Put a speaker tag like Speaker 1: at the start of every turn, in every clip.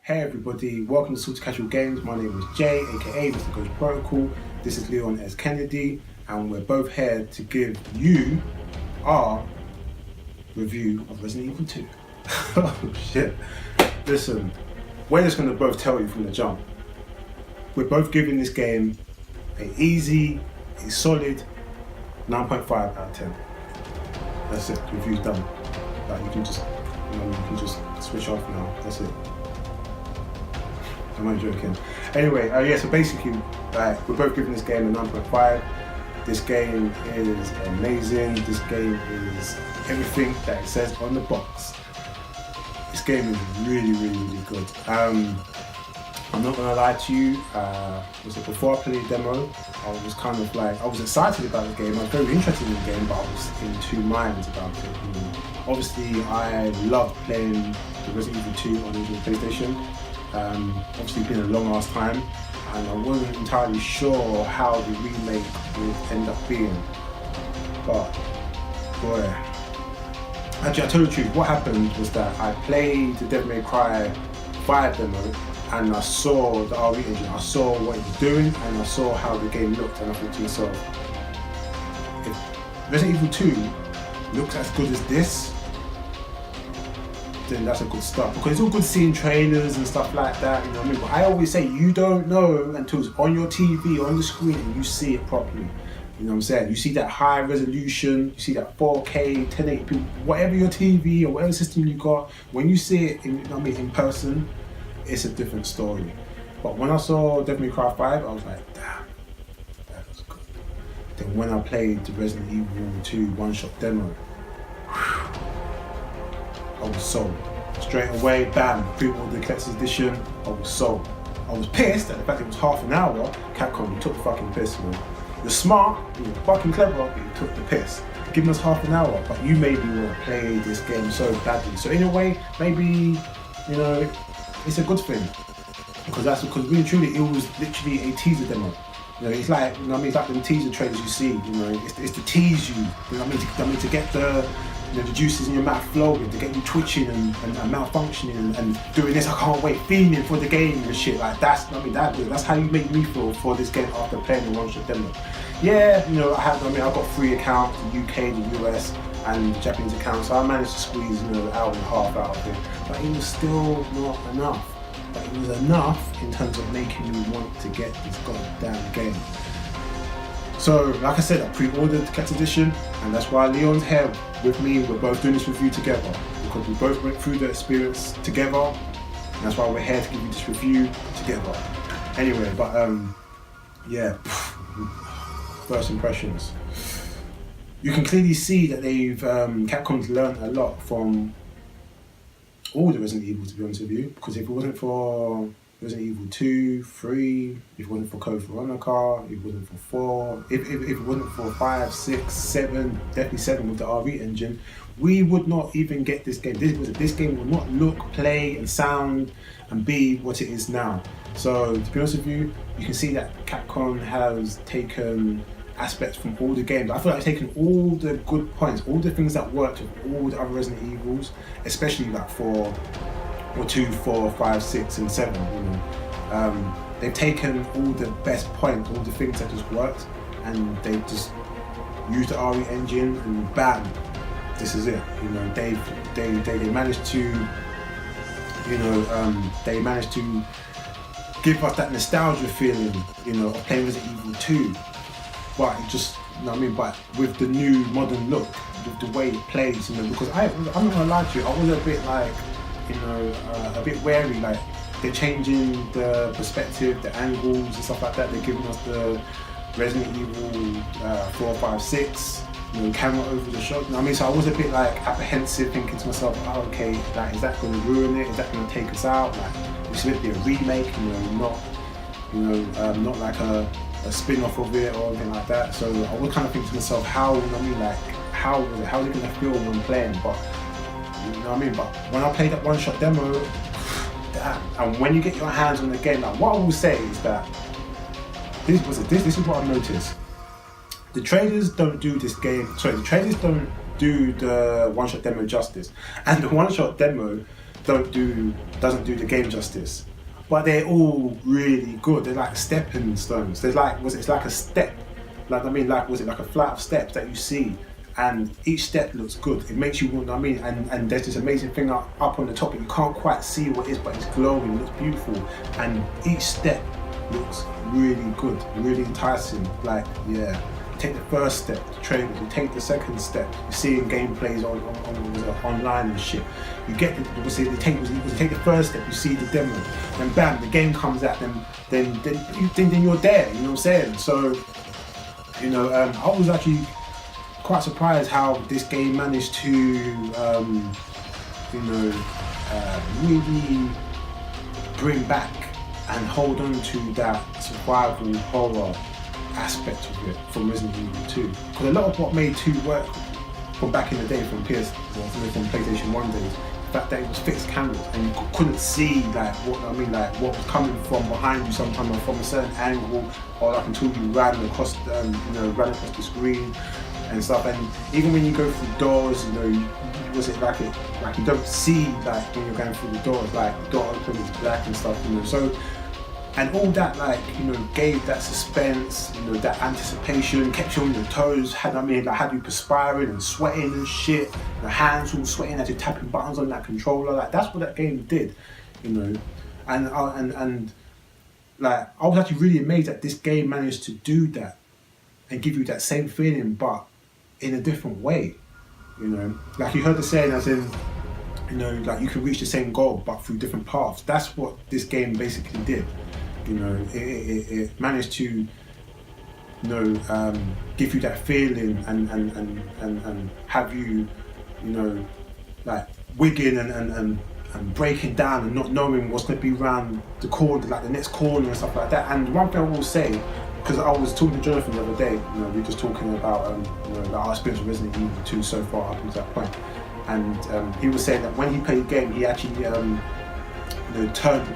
Speaker 1: Hey everybody, welcome to Sorta Casual Games. My name is Jay, aka MrGhostProtocol. This is Leon S. Kennedy, and we're both here to give you our review of Resident Evil 2. Oh shit. Listen, we're just going to both tell you from the jump. We're both giving this game a solid 9.5 out of 10. That's it, review's done. Like you can just switch off now, that's it. I'm only joking. Anyway, so basically, we're both giving this game a 9.5. This game is amazing. This game is everything that it says on the box. This game is really good. I'm not gonna lie to you. Before I played the demo, I was excited about the game. I was very interested in the game, but I was in two minds about it. Obviously, I loved playing the Resident Evil 2 on the PlayStation. Obviously it's been a long ass time, and I wasn't entirely sure how the remake would end up being. But boy, actually I tell you the truth, what happened was that I played the Devil May Cry 5 demo and I saw the RE engine, I saw what it was doing and I saw how the game looked, and I thought to myself, if Resident Evil 2 looks as good as this, then that's a good start, because it's all good seeing trailers and stuff like that, you know what I mean? But I always say you don't know until it's on your TV, on the screen, and you see it properly. You know what I'm saying? You see that high resolution, you see that 4K, 1080p, whatever your TV or whatever system you got, when you see it in person, it's a different story. But when I saw Devil May Cry 5, I was like, damn, that was good. Then when I played the Resident Evil 2 one-shot demo, I was sold. Straight away, bam, pre-ordered the collector's edition, I was sold. I was pissed at the fact it was half an hour. Capcom, you took the fucking piss, man. You're smart, you're fucking clever, but you took the piss. Giving us half an hour, but you made me want to play this game so badly. So in a way, maybe, it's a good thing. Because really truly, it was literally a teaser demo. It's like, it's like the teaser trailers you see, it's to tease you, to get the juices in your mouth flowing, to get you twitching and malfunctioning and doing this, I can't wait, fiending for the game and shit. Like that's how you make me feel for this game after playing the one-shot demo. Yeah, I've got 3 accounts, the UK, the US and the Japanese account, so I managed to squeeze an hour and a half out of it. But it was still not enough. But it was enough in terms of making me want to get this goddamn game. So, like I said, I pre-ordered the collector's edition, and that's why Leon's here with me. We're both doing this review together, because we both went through the experience together, and that's why we're here to give you this review together. Anyway, but first impressions. You can clearly see that Capcom's learned a lot from all the Resident Evil, to be honest with you, because if it wasn't for Resident Evil 2, 3, if it wasn't for Code Veronica, if it wasn't for 4, if it wasn't for 5, 6, 7, definitely 7 with the RE engine, we would not even get this game. This game would not look, play and sound and be what it is now. So to be honest with you, you can see that Capcom has taken aspects from all the games. I feel like they've taken all the good points, all the things that worked with all the other Resident Evils, especially like 4, 2, 4, 5, 6 and 7, they've taken all the best points, all the things that just worked, and they just used the RE engine and bam, this is it. They managed to they managed to give us that nostalgia feeling, of playing Resident Evil 2, but it just, but with the new modern look, with the way it plays, because I'm not gonna lie to you, I was a bit like, a bit wary, like they're changing the perspective, the angles and stuff like that. They're giving us the Resident Evil 4, 5, 6, camera over the shot. So I was a bit like apprehensive, thinking to myself, okay, like, is that going to ruin it? Is that going to take us out? Like, it's going to be a remake, not like a spin-off of it or anything like that. So I was kind of thinking to myself, how is it going to feel when playing? But but when I played that one-shot demo, damn, and when you get your hands on the game, like, what I will say is that this is what I've noticed. The trailers don't do this game. Sorry, the trailers don't do the one-shot demo justice, and the one-shot demo doesn't do the game justice. But they're all really good. They're like stepping stones. There's like, it's like a step. Like, I mean, like, was it like a flight of steps that you see? And each step looks good. It makes you want, I mean, and there's this amazing thing up on the top that you can't quite see what it is, but it's glowing, it looks beautiful. And each step looks really good, really enticing. Like, yeah. You take the first step, the trailers, you take the second step, you see in gameplays online and shit. You get you take the first step, you see the demo, and bam, the game comes out, then you're there, you know what I'm saying? So, you know, I was actually quite surprised how this game managed to, really bring back and hold on to that survival horror aspect of it from Resident Evil 2. Because a lot of what made 2 work from back in the day, from PlayStation 1 days, the fact that it was fixed cameras and you couldn't see like what was coming from behind you sometimes, or from a certain angle, or like until you ran across the screen and stuff. And even when you go through doors, you know, you don't see like when you're going through the doors, like the door opens black and stuff, you know. So, and all that, like, you know, gave that suspense, you know, that anticipation, kept you on your toes, had you perspiring and sweating and shit, your hands all sweating as you're tapping buttons on that controller. Like, that's what that game did, you know. And like, I was actually really amazed that this game managed to do that and give you that same feeling, but in a different way, you know. Like, you heard the saying, as in, you know, like, you can reach the same goal but through different paths. That's what this game basically did. You know, it managed to, you know, give you that feeling and have you, you know, like, wigging and breaking down and not knowing what's going to be around the corner, like the next corner and stuff like that. And one thing I will say, because I was talking to Jonathan the other day, you know, we were just talking about our experience with Resident Evil 2 so far up until that point, and he was saying that when he played the game, he actually turned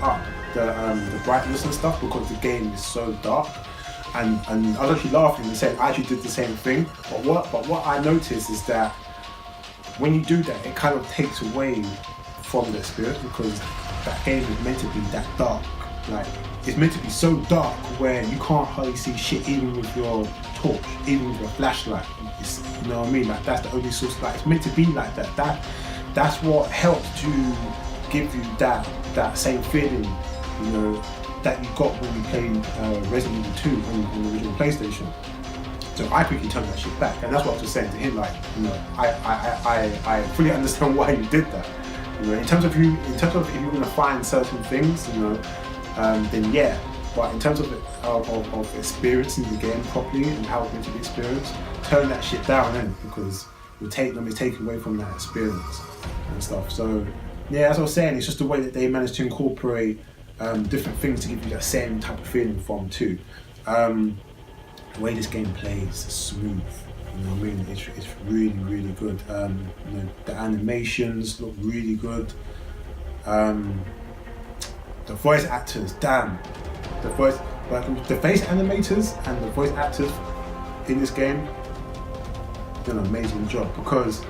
Speaker 1: up the brightness and stuff, because the game is so dark. And I was actually laughing and saying I actually did the same thing. But what I noticed is that when you do that, it kind of takes away from the experience, because that game is meant to be that dark. Like, it's meant to be so dark where you can't hardly see shit, even with your torch, even with your flashlight. You know what I mean? Like, that's the only source. Like, it's meant to be like that. That's what helps to give you that same feeling, you know, that you got when you played Resident Evil 2 on the original PlayStation. So I quickly turned that shit back, and that's what I was saying to him. Like, you know, I fully understand why you did that. You know, in terms of if you want to find certain things, you know, then yeah. But in terms of experiencing the game properly and how it's meant to be experienced, turn that shit down then, because you're taking away from that experience and stuff. So yeah, as I was saying, it's just the way that they managed to incorporate different things to give you that same type of feeling from 2. The way this game plays is smooth, you know what I mean? It's really, really good. You know, the animations look really good. The voice actors, damn. The face animators and the voice actors in this game did an amazing job, because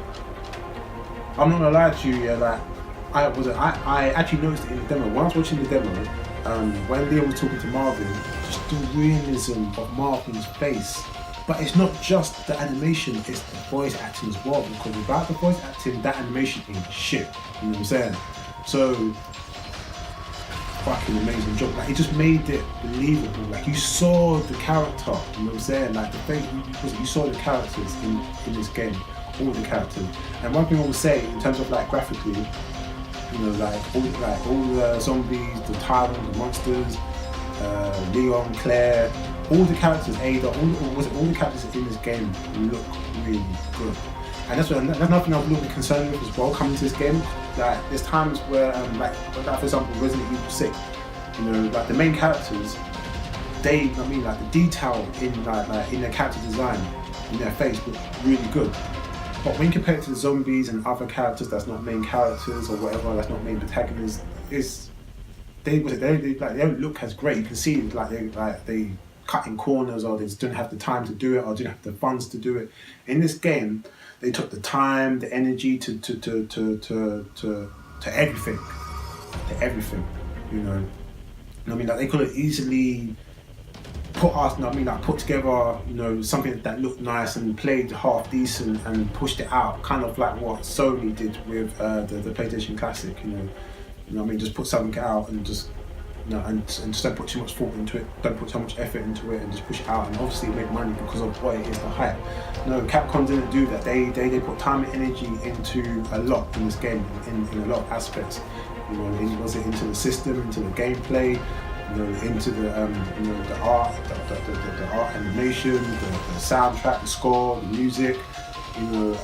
Speaker 1: I'm not gonna lie to you, yeah, like, I actually noticed it in the demo. When I was watching the demo, when Leon was talking to Marvin, just the realism of Marvin's face. But it's not just the animation, it's the voice acting as well, because without the voice acting, that animation ain't shit, you know what I'm saying? So, fucking amazing job. Like, it just made it believable. Like, you saw the character, you know what I'm saying? Like, the face, you saw the characters in this game, all the characters. And one thing I will say, in terms of like graphically, you know, like all the zombies, the tyrants, the monsters, Leon, Claire, all the characters, Ada, all the characters in this game look really good. And that's nothing I'm a little bit concerned with as well coming to this game. Like, there's times where, like for example, Resident Evil 6, you know, like the main characters, like the detail in their character design, in their face look really good. But when compared to the zombies and other characters that's not main characters or whatever, that's not main protagonists, they don't look as great. You can see they cut in corners, or they just didn't have the time to do it, or didn't have the funds to do it. In this game, they took the time, the energy to everything, you know. I mean, like they could have easily put together, you know, something that looked nice and played half decent and pushed it out, kind of like what Sony did with the PlayStation Classic, you know what I mean, just put something out and just, you know, and just don't put too much thought into it, don't put so much effort into it, and just push it out and obviously make money because of what it is, the hype. No, Capcom didn't do that. They put time and energy into a lot in this game, in a lot of aspects. You know, was it into the system, into the gameplay, you know, into the you know, the art, the art animation, the soundtrack, the score, the music, you know,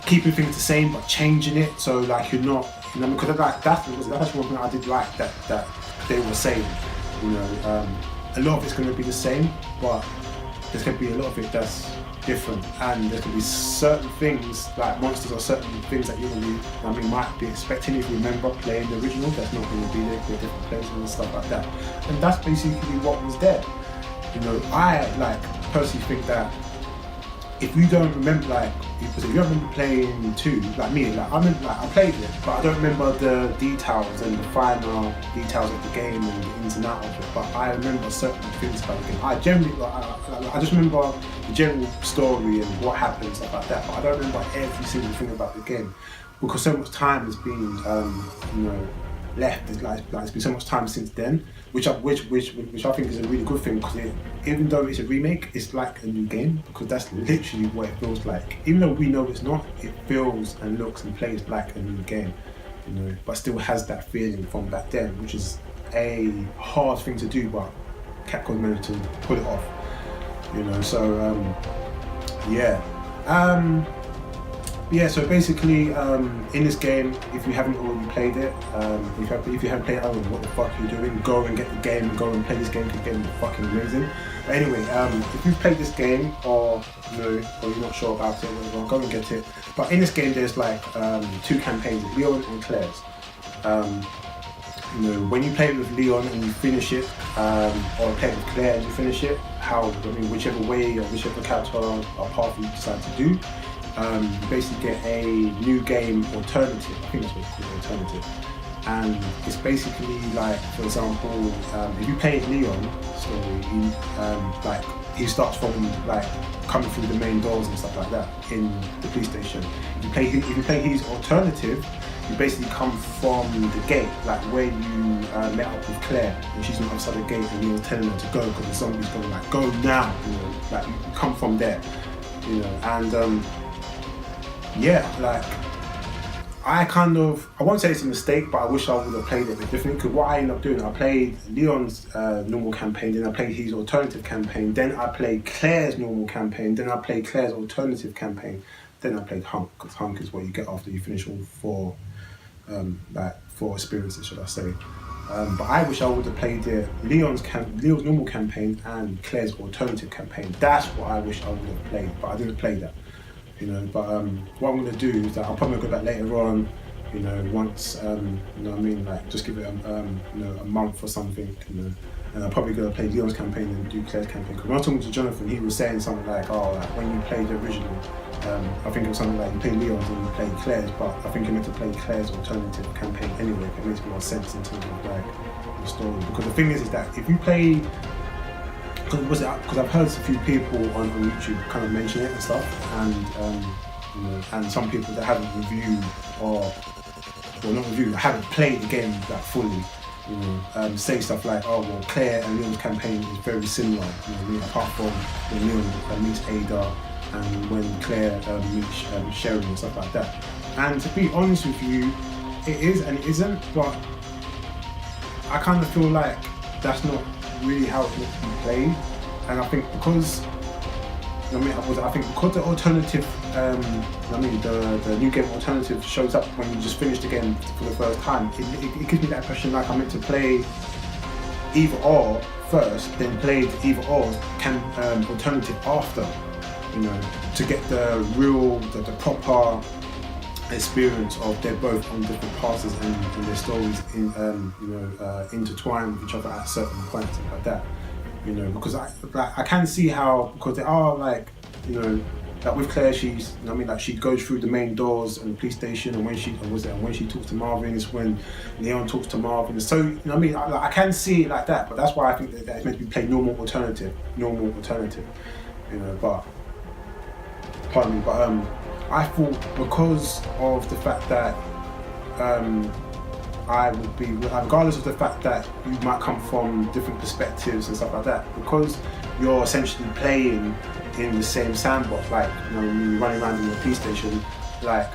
Speaker 1: keeping things the same but changing it, so like you're not, you know, because like that's actually one thing I did like that they were saying, you know, a lot of it's going to be the same, but there's going to be a lot of it that's different, and there's going to be certain things like monsters or certain things that you're going to be, I mean, might be expecting if you remember playing the original, that's not going to be there for different places and stuff like that, and that's basically what was there. You know, I like personally think that if you don't remember, like, because if you don't remember playing 2, like me, like I remember, like I played it, but I don't remember the details and the final details of the game and the ins and outs of it. But I remember certain things about the game. I generally, I just remember the general story and what happened and stuff like that. But I don't remember every single thing about the game because so much time has been, you know, left. It's been so much time since then, which I think is a really good thing, because even though it's a remake, it's like a new game, because that's literally what it feels like. Even though we know it's not, it feels and looks and plays like a new game, you know, but still has that feeling from back then, which is a hard thing to do, but Capcom managed to pull it off, you know. So yeah, so basically, in this game, if you haven't already played it, if you haven't played it, I don't know what the fuck you're doing, go and get the game and go and play this game, because the game is fucking amazing. But anyway, if you've played this game, or you know, or you're not sure about it, well, go and get it. But in this game, there's like 2 campaigns, Leon and Claire's. You know, when you play with Leon and you finish it, or play with Claire and you finish it, whichever way or whichever character or path you decide to do, you basically get a new game alternative. I think that's what it's called, alternative. And it's basically like, for example, if you play Leon story, he starts from like coming through the main doors and stuff like that in the police station. If you play his alternative, you basically come from the gate, like where you met up with Claire, and she's on the other side of the gate, and you're telling her to go because the zombie's going like, go now, you know, like you come from there, you know. And yeah, like I won't say it's a mistake, but I wish I would have played it a bit differently, because what I ended up doing, I played Leon's normal campaign, then I played his alternative campaign, then I played Claire's normal campaign, then I played Claire's alternative campaign, then I played Hunk, because Hunk is what you get after you finish all 4 experiences, should I say. But I wish I would have played Leon's normal campaign and Claire's alternative campaign. That's what I wish I would have played, but I didn't play that. You know, but what I'm going to do is that I'll probably go back later on, you know, once, you know what I mean, like just give it you know, a month or something, you know, and I'm probably going to play Leon's campaign and do Claire's campaign. Because when I was talking to Jonathan, he was saying something like, oh, like when you played the original, I think it was something like you played Leon's and you played Claire's, but I think you meant to play Claire's alternative campaign anyway. It makes more sense in terms of like the story. Because the thing is that if you play, because I've heard a few people on YouTube kind of mention it and stuff, and you know, and some people that haven't reviewed haven't played the game like fully, you know, say stuff like, oh well, Claire and Leon's campaign is very similar, you know, I mean, apart from when Leon meets Ada and when Claire meets Sherry and stuff like that. And to be honest with you, it is and it isn't, but I kind of feel like that's not really how it looks to be played. And I think because, I think because the alternative, the new game alternative shows up when you just finish the game for the first time, it gives me that impression like I'm meant to play either or first, then play the either or alternative after, you know, to get the real, the proper experience of they're both on different passes and their stories intertwine with each other at certain points and like that, you know, because I can see how, because there are like you know, like with Claire, she's, I mean, like she goes through the main doors and the police station, and when she talks to Marvin, is when Leon talks to Marvin. So, you know, what I mean, I can see it like that, but that's why I think that it's meant to be played normal alternative, you know. But pardon me, but I thought because of the fact that I would be, regardless of the fact that you might come from different perspectives and stuff like that, because you're essentially playing in the same sandbox, like, you know, when you're running around in the police station, like,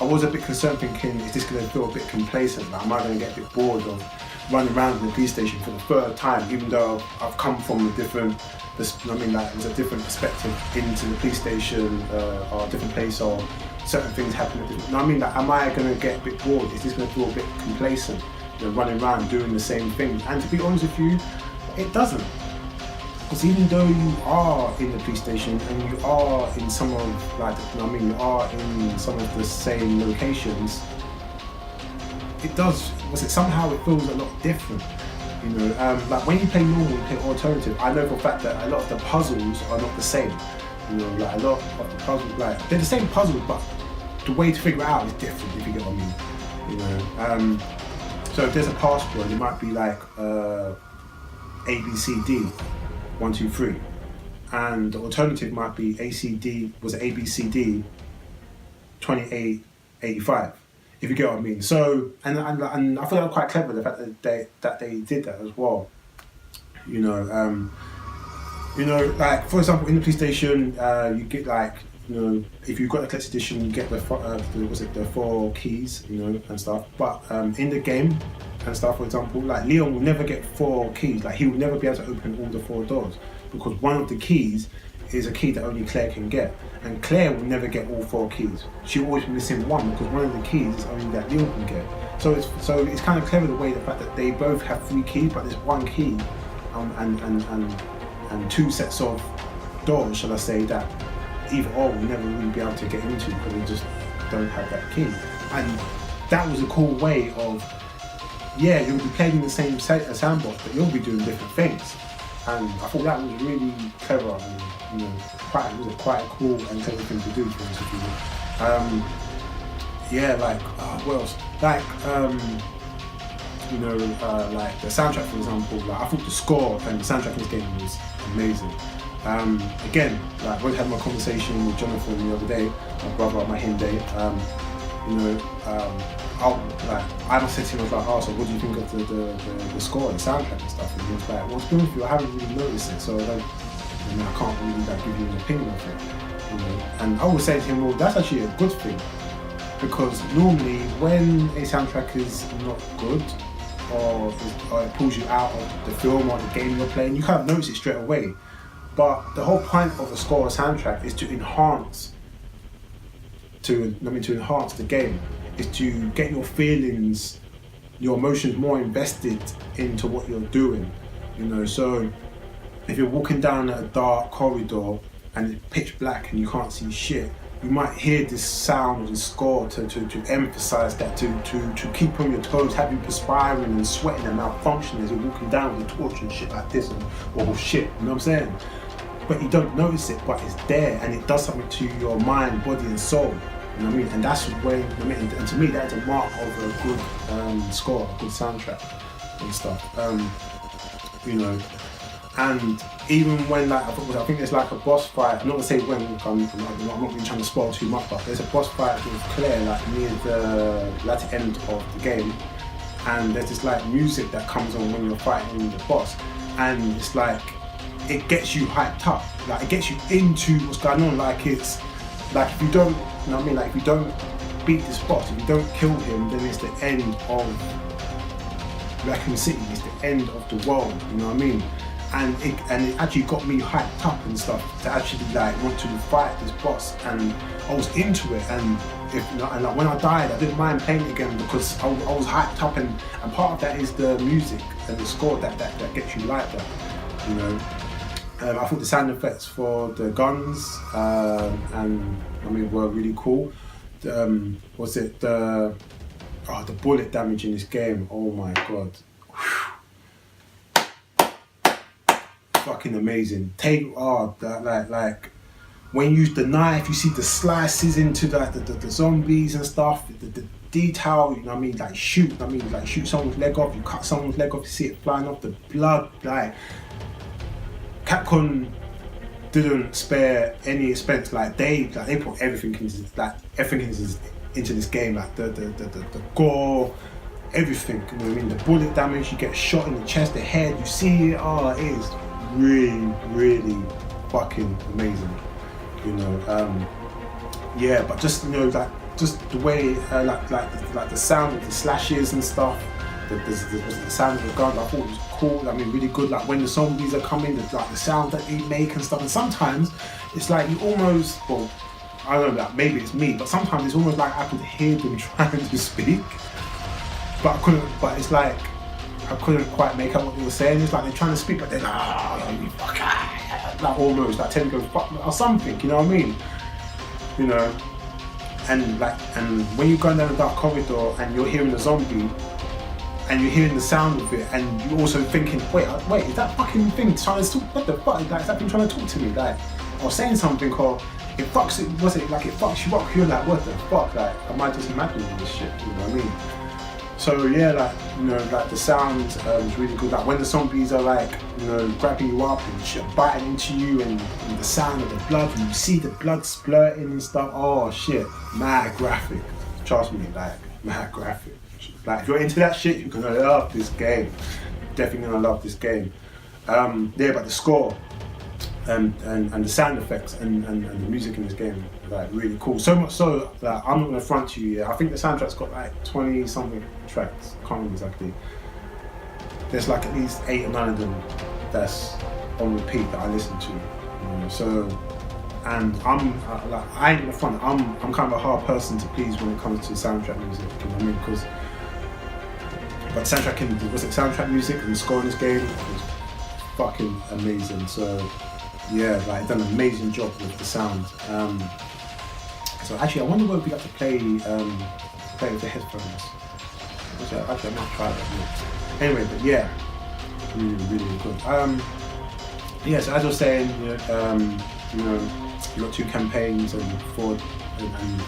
Speaker 1: I was a bit concerned thinking, is this going to feel a bit complacent? Like, am I going to get a bit bored of running around in the police station for the third time, even though I've come from a different, I mean, like, there's a different perspective into the police station, or a different place, or certain things happen. You know what I mean? Like, am I going to get a bit bored? Is this going to feel a bit complacent? You know, running around doing the same thing? And to be honest with you, it doesn't. Because even though you are in the police station and you are in some of, like, you know what I mean, you are in some of the same locations, it does, somehow it feels a lot different. You know, like when you play normal, you play alternative, I know for a fact that a lot of the puzzles are not the same. You know, like a lot of the puzzles, like, they're the same puzzles, but the way to figure it out is different, if you get what I mean. You know, so if there's a password, it might be like ABCD 1 2 3, and the alternative might be ABCD 2885. If you get what I mean. So, and I thought that was quite clever, the fact that they did that as well. You know, like, for example, in the police station, you get, like, you know, if you've got the collector's edition, you get the 4 keys, you know, and stuff. But in the game and stuff, for example, like, Leon will never get 4 keys. Like, he will never be able to open all the 4 doors, because one of the keys is a key that only Claire can get, and Claire will never get all 4 keys. She'll always be missing one, because one of the keys is only that Leon can get. So it's kind of clever the way, the fact that they both have 3 keys, but there's 1 key, and 2 sets of doors, shall I say, that either or will never really be able to get into, because they just don't have that key. And that was a cool way of, yeah, you'll be playing in the same sandbox, but you'll be doing different things. And I thought that was really clever, and, you know, quite a cool and clever thing to do, to be honest with you. Yeah, like, what else? Like, you know, like the soundtrack, for example. Like, I thought the score and the soundtrack in this game was amazing. Again, like, when I had my conversation with Jonathan the other day, my brother, my Hindi, you know, I must say to him, I was like, oh, so what do you think of the score and the soundtrack and stuff? And he was like, well, to be honest with you, I haven't really noticed it, so I can't really, like, give you an opinion of it. You know? And I would say to him, well, that's actually a good thing, because normally when a soundtrack is not good, or it pulls you out of the film or the game you're playing, you kind of notice it straight away. But the whole point of a score or soundtrack is to enhance the game, is to get your feelings, your emotions more invested into what you're doing. You know, so if you're walking down a dark corridor and it's pitch black and you can't see shit, you might hear this sound and score to emphasize that, to keep on your toes, have you perspiring and sweating and malfunctioning as you're walking down with a torch and shit like this, or shit, you know what I'm saying? But you don't notice it, but it's there, and it does something to your mind, body and soul. You know what I mean? And that's when, and to me, that's a mark of a good score, a good soundtrack and stuff. You know, and even when, like, I think there's like a boss fight. I'm not gonna say when. I'm not really trying to spoil too much, but there's a boss fight with Claire, like, near the latter end of the game, and there's this, like, music that comes on when you're fighting the boss, and it's like, it gets you hyped up, like, it gets you into what's going on. Like, it's like, if you don't, you know what I mean, like, if you don't beat this boss, if you don't kill him, then it's the end of Raccoon City, it's the end of the world, you know what I mean? And it actually got me hyped up and stuff to actually, like, want to fight this boss, and I was into it. And and like, when I died, I didn't mind playing it again, because I was hyped up, and part of that is the music and the score that gets you like that, you know. I thought the sound effects for the guns were really cool. The bullet damage in this game? Oh my god. Fucking amazing. when you use the knife, you see the slices into the zombies and stuff, the detail, you know what I mean, like shoot someone's leg off, you cut someone's leg off, you see it flying off, the blood, like, Capcom didn't spare any expense, like they put everything into this game, like the gore, everything, you know what I mean, the bullet damage, you get shot in the chest, the head, you see it, oh, it is really, really fucking amazing, you know, yeah, but just, you know, like, just the way, like the sound of the slashes and stuff, the sound of the gun, I thought it was cool, I mean, really good, like when the zombies are coming, the sound that they make and stuff, and sometimes it's like you almost, well, I don't know, like maybe it's me, but sometimes it's almost like I could hear them trying to speak, but it's like, I couldn't quite make out what they were saying. It's like they're trying to speak, but they're like, oh, you fuck, like almost, like tend to go fuck, or something, you know what I mean? You know, and when you're going down a dark corridor and you're hearing a zombie, and you're hearing the sound of it, and you're also thinking, wait, is that fucking thing trying to talk, what the fuck, like, is that thing trying to talk to me, like, or saying something, or it fucks you up, you're like, what the fuck, like, am I just imagining this shit, you know what I mean? So yeah, like, you know, like the sound was really good. Like when the zombies are like, you know, grabbing you up and shit, biting into you, and the sound of the blood, and you see the blood splurting and stuff. Oh shit, mad graphic. Trust me, like mad graphic. Like if you're into that shit, you're gonna love this game. Definitely gonna love this game. Yeah, but the score and the sound effects and the music in this game, like really cool. So much so that I'm not gonna front you. Yeah, I think the soundtrack's got like 20 something tracks. Can't remember exactly. There's like at least 8 or 9 of them that's on repeat that I listen to. So, and I'm like, I ain't gonna front. I'm kind of a hard person to please when it comes to soundtrack music. You know what I mean? Because, but soundtrack music and the score in this game was fucking amazing. So. Yeah, like done an amazing job with the sound. So actually, I wonder whether we got to play with the headphones. Actually, I might try that next. Anyway, but yeah, really good. Yeah, so as I was saying, you know, you got 2 campaigns and 4 and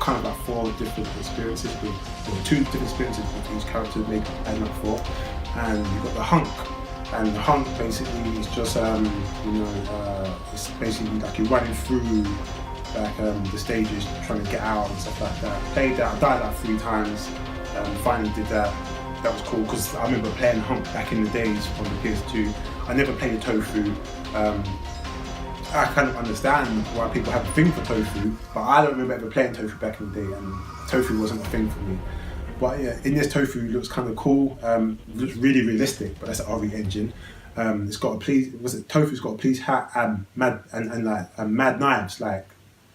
Speaker 1: kind of like 4 different experiences with, or 2 different experiences with each character adding up 4, and you've got the hunk. And the hunt basically is just, you know, it's basically like you're running through like the stages, trying to get out and stuff like that. Played that, I died like 3 times, finally did that. That was cool because I remember playing Hunt back in the days on the PS2. I never played a tofu. I kind of understand why people have a thing for tofu, but I don't remember ever playing tofu back in the day, and tofu wasn't a thing for me. But yeah, in this tofu it looks kind of cool. Looks really realistic, but that's an RE engine. It's got tofu's got a police hat and mad knives, like,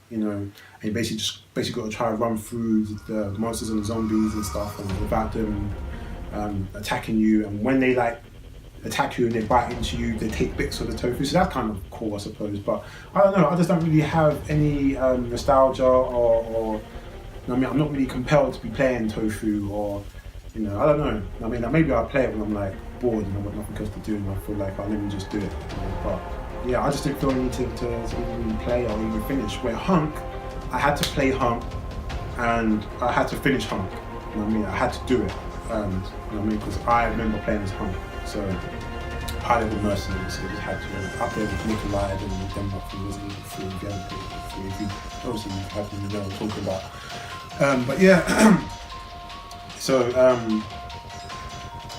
Speaker 1: you know, and you basically got to try to run through the monsters and the zombies and stuff, and without them attacking you. And when they like attack you and they bite into you, they take bits of the tofu. So that's kind of cool, I suppose. But I don't know. I just don't really have any nostalgia or I mean, I'm not really compelled to be playing tofu, or, you know, I don't know. I mean, maybe I'll play it when I'm like bored and I've got nothing else to do, and I feel like, let me just do it. You know? But yeah, I just didn't feel I need to even play or even finish. Where Hunk, I had to play Hunk and I had to finish Hunk. You know what I mean? I had to do it. And, you know what I mean? Because I remember playing as Hunk. So high level mercenaries, so I just had to up there with Nikolai and them up from Resident Evil 3 again. Obviously, you have to know what I'm talking about. But yeah, so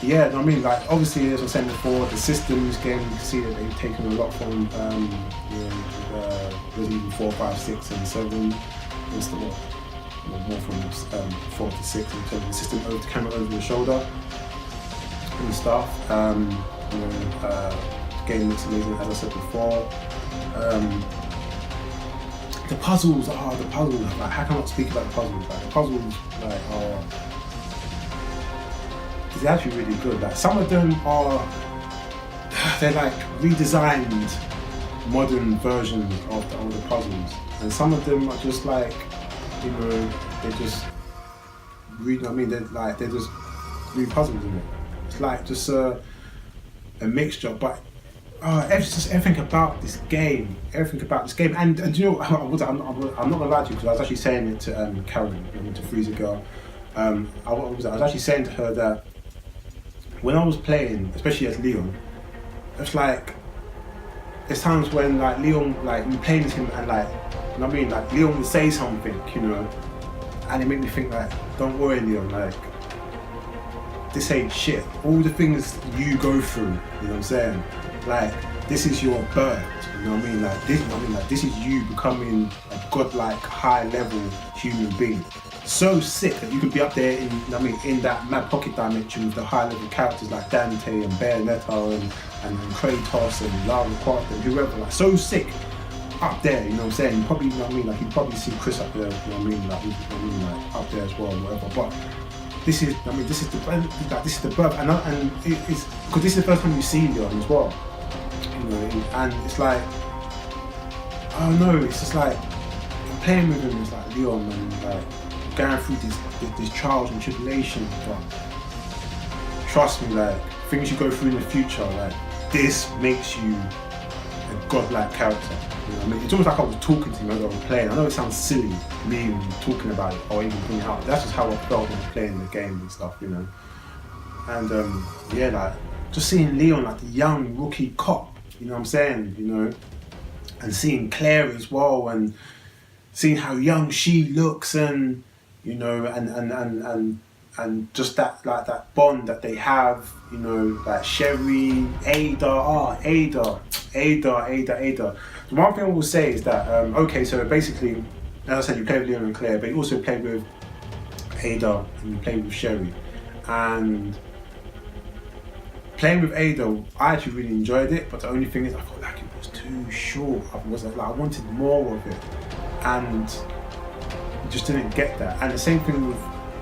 Speaker 1: yeah, I mean, like, obviously, as I was saying before, the systems game, you can see that they've taken a lot from you know, Resident Evil 4, 5, 6, and 7, and stuff, more from 4 to 6 in terms of the system, over the camera over the shoulder and stuff. You know, the game looks amazing, as I said before. The puzzles, like, how can I not speak about the puzzles? Like, the puzzles, like, they're actually really good. Like, some of them they're like redesigned modern versions of the older puzzles, and some of them are just like, you know, they're just they're just new puzzles in it. It's like just a mixture, but just everything about this game, and you know, I'm not gonna lie to you because I was actually saying it to Karen, to Freezer Girl. I was actually saying to her that when I was playing, especially as Leon, it's like there's times when like Leon, like you playing with him and like, you know what I mean, like Leon would say something, you know, and it made me think like, don't worry, Leon, like this ain't shit. All the things you go through, you know what I'm saying? Like, this is your birth, you know what I mean? Like this, you know what I mean? Like this is you becoming a godlike, high-level human being. So sick that you could be up there in, you know what I mean, in that mad pocket dimension with the high-level characters like Dante and Bayonetta and Kratos and Lara Croft and whoever. Like so sick up there, you know what I'm saying? You probably, you know what I mean? Like you probably see Chris up there, you know what I mean? Like, you know what I mean? Like up there as well, whatever. But this is, I mean, this is the birth, and it's because this is the first time you see Leon as well, you know, and it's like, I don't know, it's just like playing with him is like Leon and like going through these trials and tribulations, but trust me, like things you go through in the future, like this makes you a godlike character. You know what I mean? It's almost like I was talking to him as I was playing. I know it sounds silly, me talking about it or even bringing it up. That's just how I felt when playing the game and stuff, you know. And yeah, like just seeing Leon, like the young rookie cop, you know what I'm saying, you know, and seeing Claire as well, and seeing how young she looks, and you know, and just that, like that bond that they have, you know, like Sherry, Ada. The one thing I will say is that, okay, so basically, as I said, you play with Leon and Claire, but you also play with Ada and you play with Sherry. And playing with Ada, I actually really enjoyed it, but the only thing is I felt like it was too short. I wanted more of it, and just didn't get that. And the same thing with,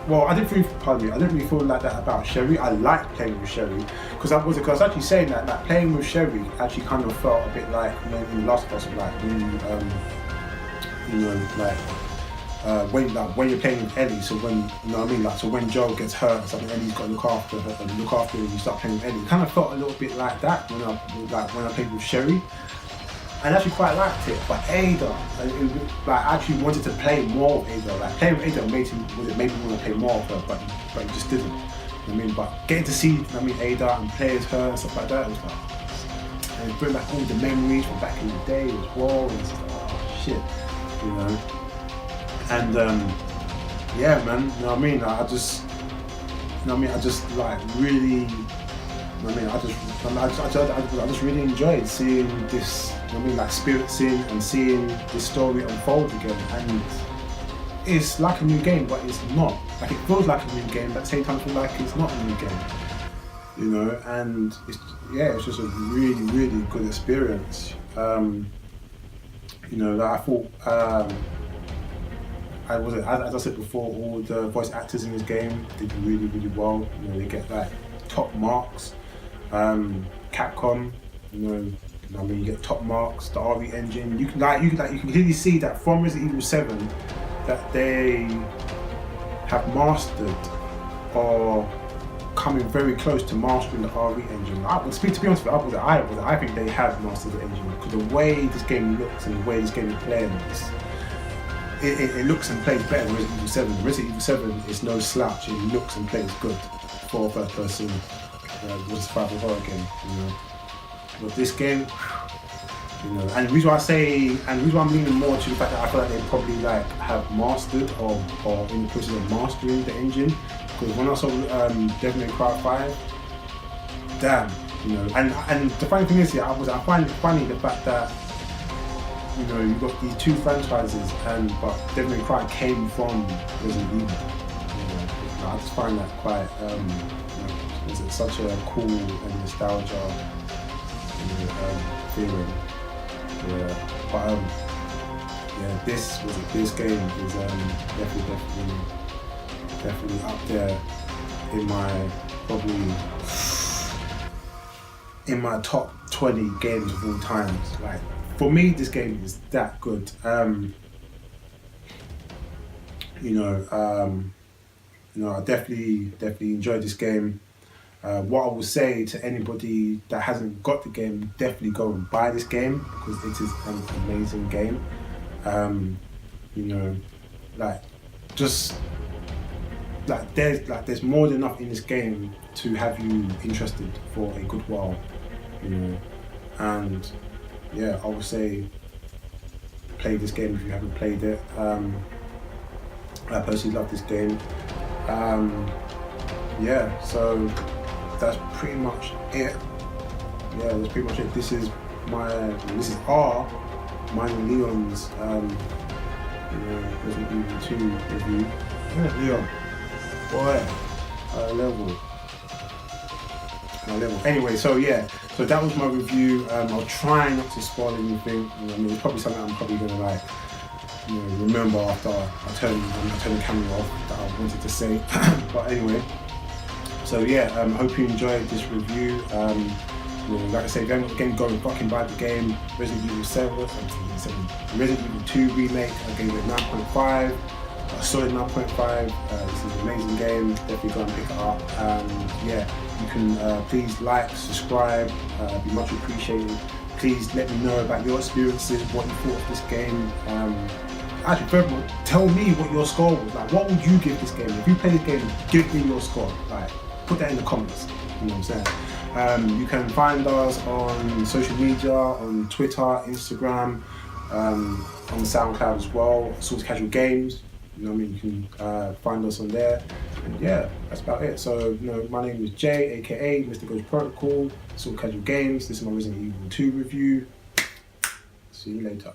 Speaker 1: well, I didn't really feel like that about Sherry. I like playing with Sherry because I was actually saying that like playing with Sherry actually kind of felt a bit like maybe in Last of Us, like when you know, like when you're playing with Ellie. So when, you know what I mean, like so when Joel gets hurt, something Ellie's got to look after her and look after her, and you start playing with Ellie. It kind of felt a little bit like that when I played with Sherry. And actually quite liked it, but Ada, I actually wanted to play more of Ada. Like playing with Ada made me want to play more of her, but it just didn't. You know what I mean? But getting to see, Ada and play as her and stuff like that, it was like, and bring back all the memories from back in the day as well, and stuff, oh shit, you know. And yeah, man, you know what I mean? Like, I just like really. I just really enjoyed seeing this, you know what I mean, like spirits in and seeing this story unfold again. And it's like a new game, but it's not. Like it feels like a new game, but at the same time I feel like it's not a new game. You know, and it's just a really, really good experience. You know, like I thought as I said before, all the voice actors in this game did really, really well. You know, they get like top marks. Capcom, you know, I mean, you get top marks. The RE engine, you can clearly see that from Resident Evil 7 that they have mastered or coming very close to mastering the RE engine. To be honest with you, I think they have mastered the engine because the way this game looks and the way this game is playing, it looks and plays better than Resident Evil 7. Resident Evil 7 is no slouch. It looks and plays good for a first person. Was a survival horror game, you know. But this game, you know, and the reason why I'm leaning more to the fact that I feel like they probably like have mastered or in the process of mastering the engine. Because when I saw Devil May Cry 5, damn, you know, and the funny thing is, yeah, I find it funny the fact that, you know, you've got these two franchises, but Devil May Cry came from Resident Evil. You know, I just find that quite. It's such a cool and nostalgia, you know, feeling. Yeah, but yeah, this game is definitely up there in my top 20 games of all time. Like for me, this game is that good. You know, I definitely enjoyed this game. What I will say to anybody that hasn't got the game, definitely go and buy this game because it is an amazing game. You know, like just there's more than enough in this game to have you interested for a good while. You know, and yeah, I would say play this game if you haven't played it. I personally love this game. Yeah, so that's pretty much it. Yeah, that's pretty much it. This is our mine and Leon's Resident Evil 2 review. Yeah, Leon, boy, level. Anyway, so yeah, so that was my review. I'll try not to spoil anything. I mean, it's probably something I'm probably gonna remember after I turn the camera off that I wanted to say. But anyway, so yeah, hope you enjoyed this review. Like I said, again, go and fucking buy the game. Resident Evil 7, Resident Evil 2 Remake, I gave it 9.5. A solid 9.5. This is an amazing game. Definitely go and pick it up. Yeah, you can please like, subscribe, be much appreciated. Please let me know about your experiences, what you thought of this game. Actually, furthermore, tell me what your score was. Like, what would you give this game? If you play this game, give me your score. Like, put that in the comments. You know what I'm saying? You can find us on social media, on Twitter, Instagram, on SoundCloud as well. Sorta Casual Games. You know what I mean? You can find us on there. And yeah, that's about it. So, my name is Jay, aka MrGhostProtocol, Sorta Casual Games. This is my Resident Evil 2 review. See you later.